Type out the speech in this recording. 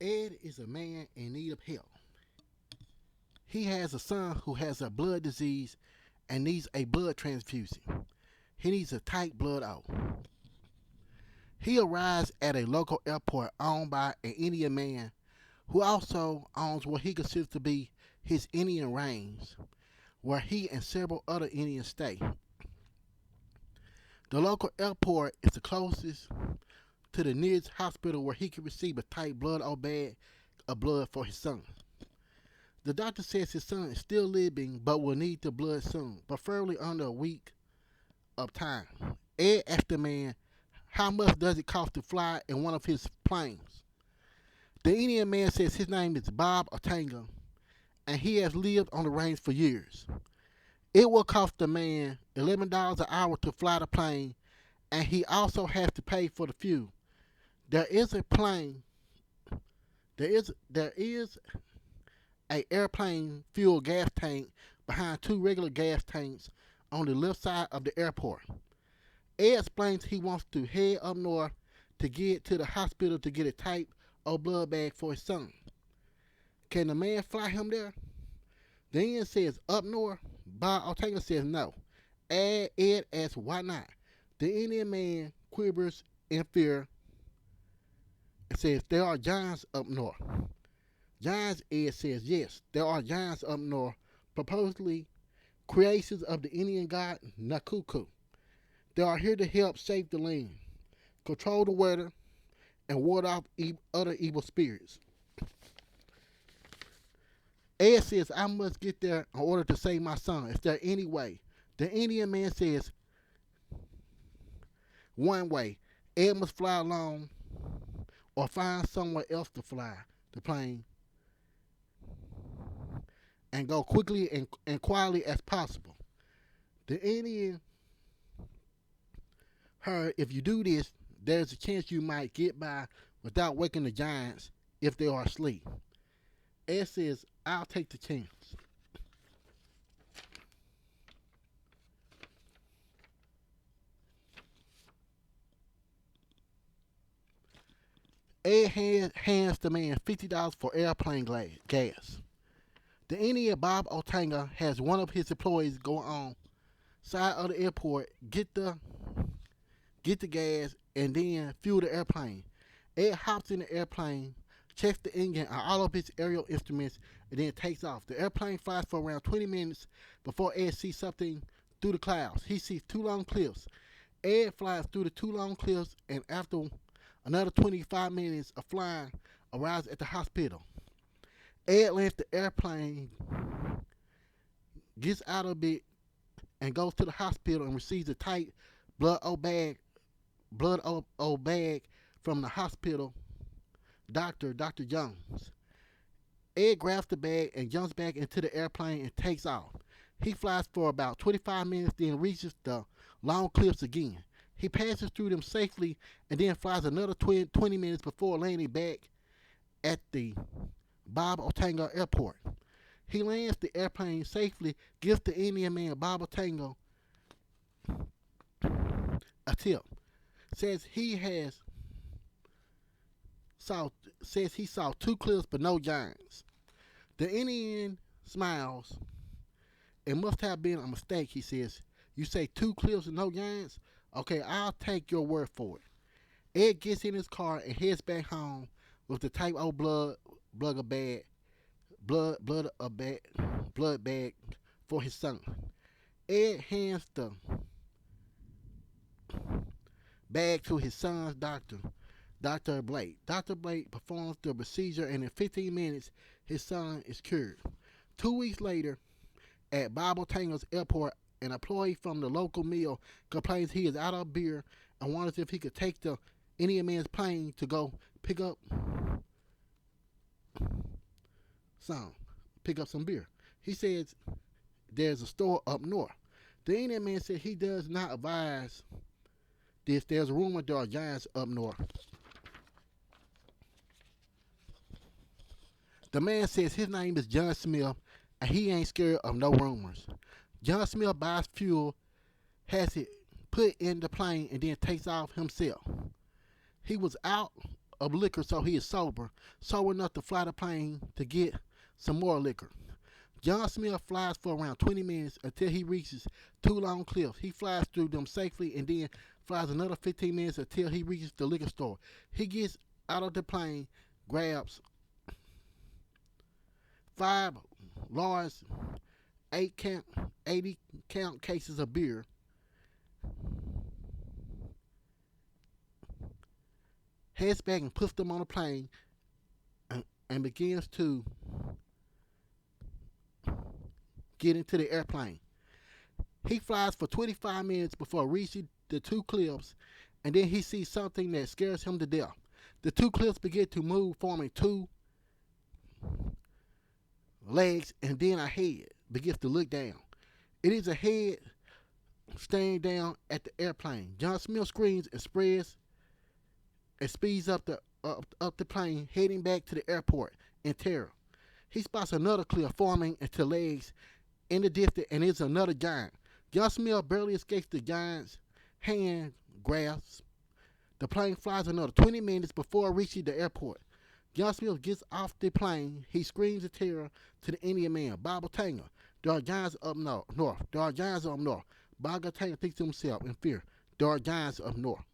Ed is a man in need of help. He has a son who has a blood disease and needs a blood transfusion. He needs a tight blood O. He arrives at a local airport owned by an Indian man who also owns what he considers to be his Indian range, where he and several other Indians stay. The local airport is the closest to the nearest hospital where he can receive a tight blood O bag of blood for his son. The doctor says his son is still living but will need the blood soon, preferably under a week of time. Ed asked the man, how much does it cost to fly in one of his planes? The Indian man says his name is Bob Otanga and he has lived on the range for years. It will cost the man $11 an hour to fly the plane, and he also has to pay for the fuel. There is a plane. There is a airplane fuel gas tank behind two regular gas tanks on the left side of the airport. Ed explains he wants to head up north to get to the hospital to get a type of blood bag for his son. Can the man fly him there? The Indian says up north. Bob Ortega says no. Ed asks why not. The Indian man quivers in fear and says there are giants up north. Giants, Ed says yes, there are giants up north, supposedly creations of the Indian god Nakuku. They are here to help save the land, control the weather, and ward off other evil spirits. Ed says, I must get there in order to save my son. Is there any way? The Indian man says, one way. Ed must fly alone or find somewhere else to fly the plane and go quickly and quietly as possible. The Indian heard if you do this, there's a chance you might get by without waking the giants if they are asleep. Ed says, I'll take the chance. Ed hands the man $50 for airplane gas. The Indian Bob Otanga has one of his employees go on side of the airport, get the gas, and then fuel the airplane. Ed hops in the airplane, checks the engine and all of his aerial instruments, and then takes off. The airplane flies for around 20 minutes before Ed sees something through the clouds. He sees two long cliffs. Ed flies through the two long cliffs, and after another 25 minutes of flying, arrives at the hospital. Ed lands the airplane, gets out of it, and goes to the hospital and receives a tight blood O bag from the hospital doctor, Dr. Jones. Ed grabs the bag and jumps back into the airplane and takes off. He flies for about 25 minutes, then reaches the long cliffs again. He passes through them safely and then flies another 20 minutes before landing back at the Bob Otanga Airport. He lands the airplane safely, gives the Indian man Bob Otanga a tip. Says he saw two cliffs but no giants. The Indian smiles. It must have been a mistake, he says. You say two cliffs and no giants? Okay, I'll take your word for it. Ed gets in his car and heads back home with the type O blood bag for his son. Ed hands the bag to his son's doctor, Dr. Blake. Dr. Blake performs the procedure, and in 15 minutes, his son is cured. 2 weeks later, at Bob Otanga's airport, an employee from the local mill complains he is out of beer and wonders if he could take the Indian man's plane to go pick up some beer. He says there's a store up north. The Indian man said he does not advise this. There's a rumor there are giants up north. The man says his name is John Smith and he ain't scared of no rumors. John Smith buys fuel, has it put in the plane, and then takes off himself. He was out of liquor, so he is sober enough to fly the plane to get some more liquor. John Smith flies for around 20 minutes until he reaches two long cliffs. He flies through them safely and then flies another 15 minutes until he reaches the liquor store. He gets out of the plane, grabs five large 80 count cases of beer, heads back and puts them on a plane and begins to get into the airplane. He flies for 25 minutes before reaching the two cliffs, and then he sees something that scares him to death. The two cliffs begin to move, forming two legs, and then a head begins to look down. It is a head staring down at the airplane. John Smith screams and speeds up the plane, heading back to the airport in terror. He spots another cliff forming into legs in the distance, and it's another giant. John Smith barely escapes the giant's hand grasp. The plane flies another 20 minutes before reaching the airport. John Smith gets off the plane. He screams in terror to the Indian man, Bob Tanger. There are giants up north. There are giants up north. Bob Tanger thinks to himself in fear, there are giants up north.